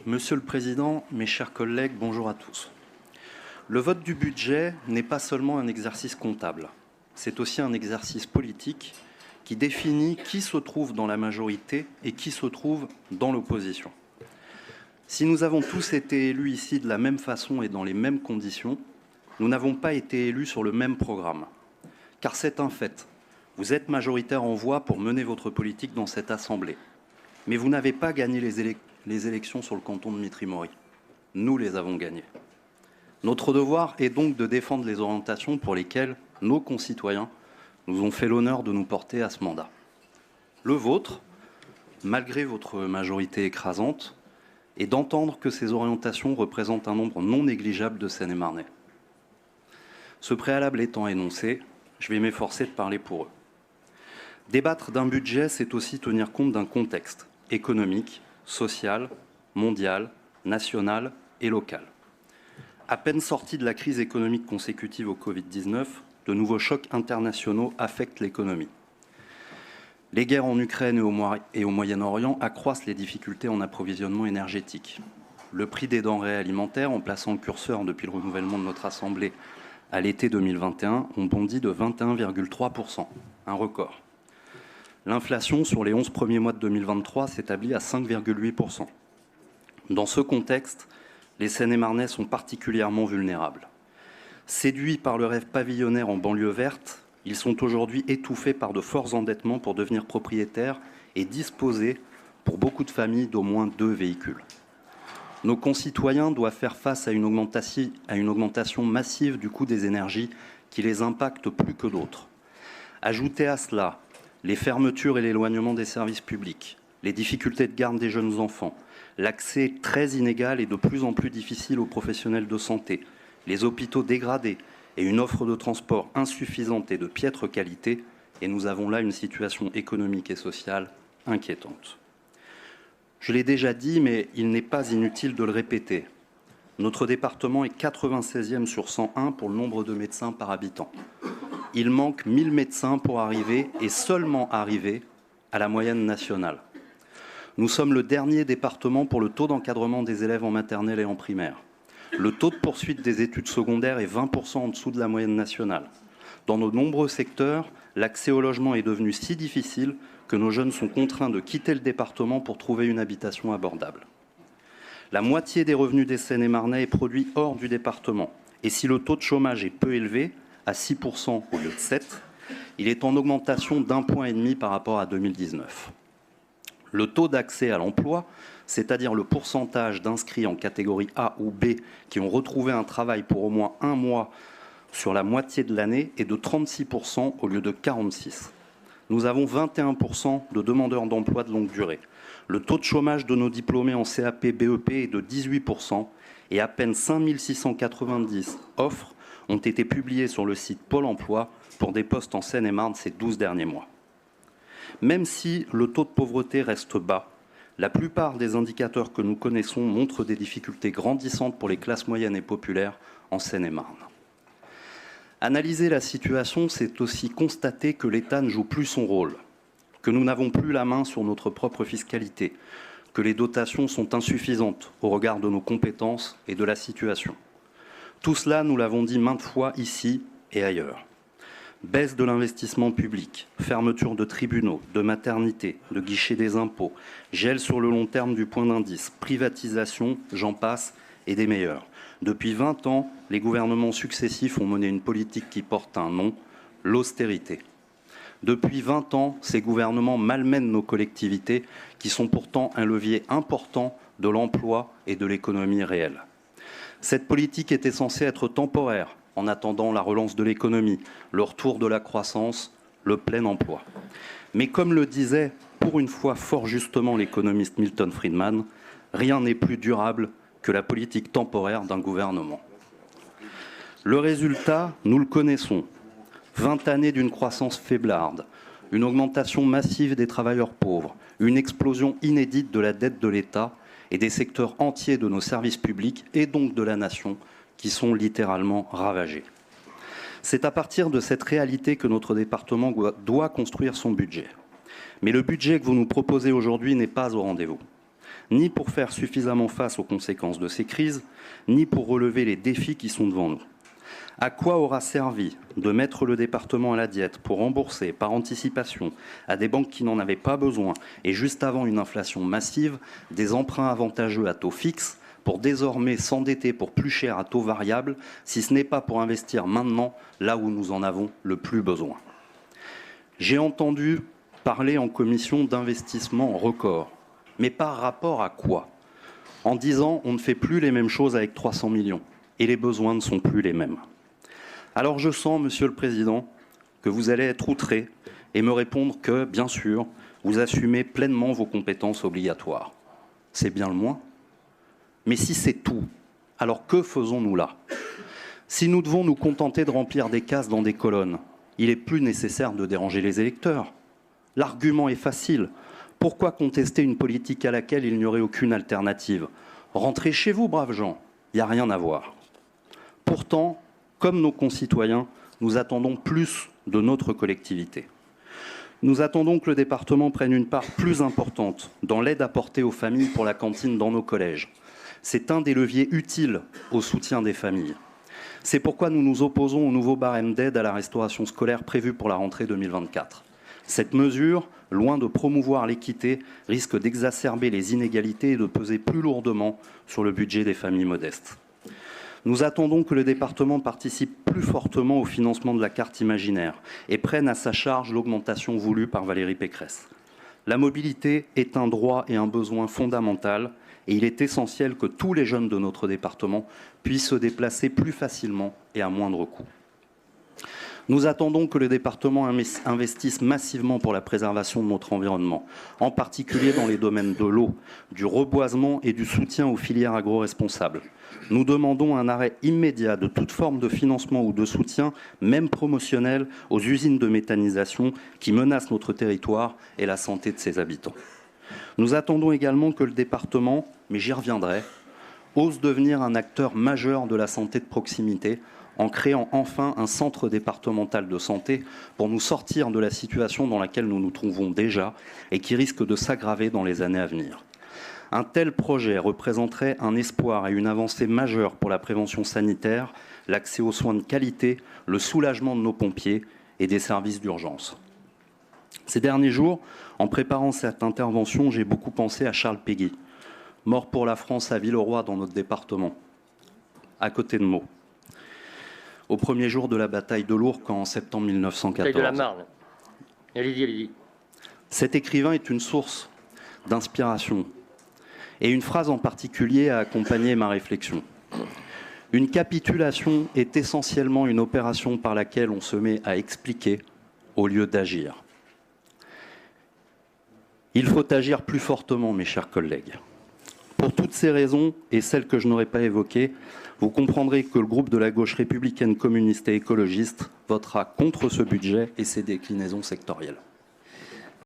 Monsieur le Président, mes chers collègues, bonjour à tous. Le vote du budget n'est pas seulement un exercice comptable, c'est aussi un exercice politique qui définit qui se trouve dans la majorité et qui se trouve dans l'opposition. Si nous avons tous été élus ici de la même façon et dans les mêmes conditions, nous n'avons pas été élus sur le même programme. Car c'est un fait, vous êtes majoritaire en voix pour mener votre politique dans cette Assemblée. Mais vous n'avez pas gagné les élections sur le canton de Mitry-Mory. Nous les avons gagnées. Notre devoir est donc de défendre les orientations pour lesquelles nos concitoyens nous ont fait l'honneur de nous porter à ce mandat. Le vôtre, malgré votre majorité écrasante, est d'entendre que ces orientations représentent un nombre non négligeable de Seine-et-Marnais. Ce préalable étant énoncé, je vais m'efforcer de parler pour eux. Débattre d'un budget, c'est aussi tenir compte d'un contexte économique, social, mondial, national et local. À peine sortis de la crise économique consécutive au Covid-19, de nouveaux chocs internationaux affectent l'économie. Les guerres en Ukraine et au Moyen-Orient accroissent les difficultés en approvisionnement énergétique. Le prix des denrées alimentaires, en plaçant le curseur depuis le renouvellement de notre Assemblée à l'été 2021, ont bondi de 21,3%, un record. L'inflation sur les 11 premiers mois de 2023 s'établit à 5,8%. Dans ce contexte, les Seine-et-Marnais sont particulièrement vulnérables. Séduits par le rêve pavillonnaire en banlieue verte, ils sont aujourd'hui étouffés par de forts endettements pour devenir propriétaires et disposer, pour beaucoup de familles, d'au moins 2 véhicules. Nos concitoyens doivent faire face à une augmentation massive du coût des énergies qui les impacte plus que d'autres. Ajoutez à cela les fermetures et l'éloignement des services publics, les difficultés de garde des jeunes enfants, l'accès très inégal et de plus en plus difficile aux professionnels de santé, les hôpitaux dégradés et une offre de transport insuffisante et de piètre qualité, et nous avons là une situation économique et sociale inquiétante. Je l'ai déjà dit, mais il n'est pas inutile de le répéter. Notre département est 96e sur 101 pour le nombre de médecins par habitant. Il manque 1000 médecins pour arriver, et seulement arriver, à la moyenne nationale. Nous sommes le dernier département pour le taux d'encadrement des élèves en maternelle et en primaire. Le taux de poursuite des études secondaires est 20% en dessous de la moyenne nationale. Dans de nombreux secteurs, l'accès au logement est devenu si difficile que nos jeunes sont contraints de quitter le département pour trouver une habitation abordable. La moitié des revenus des Seine-et-Marnais est produit hors du département. Et si le taux de chômage est peu élevé, à 6% au lieu de 7%, il est en augmentation d'1,5 point par rapport à 2019. Le taux d'accès à l'emploi, c'est-à-dire le pourcentage d'inscrits en catégorie A ou B qui ont retrouvé un travail pour au moins 1 mois sur la moitié de l'année, est de 36% au lieu de 46%. Nous avons 21% de demandeurs d'emploi de longue durée. Le taux de chômage de nos diplômés en CAP, BEP est de 18% et à peine 5690 offres ont été publiées sur le site Pôle emploi pour des postes en Seine-et-Marne ces 12 derniers mois. Même si le taux de pauvreté reste bas, la plupart des indicateurs que nous connaissons montrent des difficultés grandissantes pour les classes moyennes et populaires en Seine-et-Marne. Analyser la situation, c'est aussi constater que l'État ne joue plus son rôle, que nous n'avons plus la main sur notre propre fiscalité, que les dotations sont insuffisantes au regard de nos compétences et de la situation. Tout cela, nous l'avons dit maintes fois ici et ailleurs. Baisse de l'investissement public, fermeture de tribunaux, de maternités, de guichets des impôts, gel sur le long terme du point d'indice, privatisation, j'en passe, et des meilleurs. Depuis 20 ans, les gouvernements successifs ont mené une politique qui porte un nom, l'austérité. Depuis 20 ans, ces gouvernements malmènent nos collectivités, qui sont pourtant un levier important de l'emploi et de l'économie réelle. Cette politique était censée être temporaire, en attendant la relance de l'économie, le retour de la croissance, le plein emploi. Mais comme le disait pour une fois fort justement l'économiste Milton Friedman, rien n'est plus durable que la politique temporaire d'un gouvernement. Le résultat, nous le connaissons. 20 années d'une croissance faiblarde, une augmentation massive des travailleurs pauvres, une explosion inédite de la dette de l'État et des secteurs entiers de nos services publics et donc de la nation qui sont littéralement ravagés. C'est à partir de cette réalité que notre département doit construire son budget. Mais le budget que vous nous proposez aujourd'hui n'est pas au rendez-vous. ni pour faire suffisamment face aux conséquences de ces crises, ni pour relever les défis qui sont devant nous. À quoi aura servi de mettre le département à la diète pour rembourser par anticipation à des banques qui n'en avaient pas besoin et juste avant une inflation massive des emprunts avantageux à taux fixe pour désormais s'endetter pour plus cher à taux variable, si ce n'est pas pour investir maintenant là où nous en avons le plus besoin. J'ai entendu parler en commission d'investissement record, mais par rapport à quoi? En disant on ne fait plus les mêmes choses avec 300 millions et les besoins ne sont plus les mêmes. Alors je sens, Monsieur le Président, que vous allez être outré et me répondre que, bien sûr, vous assumez pleinement vos compétences obligatoires. C'est bien le moins. Mais si c'est tout, alors que faisons-nous là? Si nous devons nous contenter de remplir des cases dans des colonnes, il est plus nécessaire de déranger les électeurs. L'argument est facile. Pourquoi contester une politique à laquelle il n'y aurait aucune alternative? Rentrez chez vous, braves gens, il n'y a rien à voir. Pourtant, comme nos concitoyens, nous attendons plus de notre collectivité. Nous attendons que le département prenne une part plus importante dans l'aide apportée aux familles pour la cantine dans nos collèges. C'est un des leviers utiles au soutien des familles. C'est pourquoi nous nous opposons au nouveau barème d'aide à la restauration scolaire prévu pour la rentrée 2024. Cette mesure, loin de promouvoir l'équité, risque d'exacerber les inégalités et de peser plus lourdement sur le budget des familles modestes. Nous attendons que le département participe plus fortement au financement de la carte imaginaire et prenne à sa charge l'augmentation voulue par Valérie Pécresse. La mobilité est un droit et un besoin fondamental et il est essentiel que tous les jeunes de notre département puissent se déplacer plus facilement et à moindre coût. Nous attendons que le département investisse massivement pour la préservation de notre environnement, en particulier dans les domaines de l'eau, du reboisement et du soutien aux filières agro-responsables. Nous demandons un arrêt immédiat de toute forme de financement ou de soutien, même promotionnel, aux usines de méthanisation qui menacent notre territoire et la santé de ses habitants. Nous attendons également que le département, mais j'y reviendrai, ose devenir un acteur majeur de la santé de proximité en créant enfin un centre départemental de santé pour nous sortir de la situation dans laquelle nous nous trouvons déjà et qui risque de s'aggraver dans les années à venir. Un tel projet représenterait un espoir et une avancée majeure pour la prévention sanitaire, l'accès aux soins de qualité, le soulagement de nos pompiers et des services d'urgence. Ces derniers jours, en préparant cette intervention, j'ai beaucoup pensé à Charles Péguy, mort pour la France à Villeroy dans notre département, à côté de Meaux, au premier jour de la bataille de l'Ourcq en septembre 1914. De la Marne. Allez-y. Cet écrivain est une source d'inspiration et une phrase en particulier a accompagné ma réflexion. Une capitulation est essentiellement une opération par laquelle on se met à expliquer au lieu d'agir. Il faut agir plus fortement, mes chers collègues. Pour toutes ces raisons, et celles que je n'aurais pas évoquées, vous comprendrez que le groupe de la gauche républicaine, communiste et écologiste votera contre ce budget et ses déclinaisons sectorielles.